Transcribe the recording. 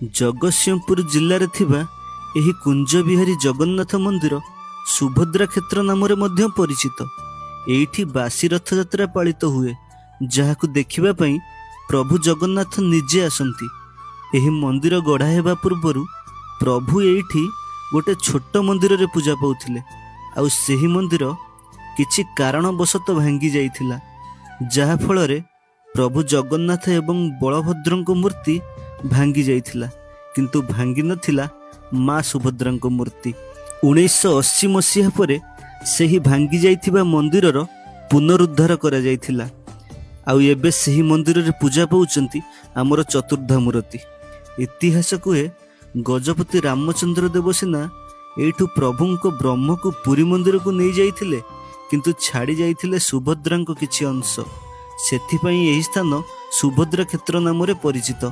जगतसिंहपुर जिले में यही कुंजबिहारी जगन्नाथ मंदिर सुभद्रा क्षेत्र नाम परिचित। एठी बासी रथ यात्रा पालित हुए, जहां देखिबा पई प्रभु जगन्नाथ निजे आसंती। एही मंदिर गढ़ा हेबा पूर्वरु प्रभु एठी गोटे छोट मंदिर रे पूजा पाउथिले। आउ सेही मंदिर किछि कारणवशत भांगी जाइथिला, जहा फल रे प्रभु जगन्नाथ एवं बलभद्रଙ୍କ मूर्ति भांगी जाइथिला, किंतु भांगी नथिला माँ सुभद्राଙ୍କ मूर्ति। 1980 मसीहा परे सेही भांगी जाइथिबा मंदिरर पुनरुद्धार करा जाइथिला। आउ एबे सेही मंदिर रे पूजा पाउचंती हमर चतुर्धा मूर्ति। इतिहास कहे गजपति रामचंद्र देव सेना एठू प्रभुंको ब्रह्म को पुरी मंदिर को नहीं जाइथिले, किंतु छाड़ी जाइथिले सुभद्रांको किछि अंश। सेथिपई एही स्थान सुभद्रा क्षेत्र नाम परिचित।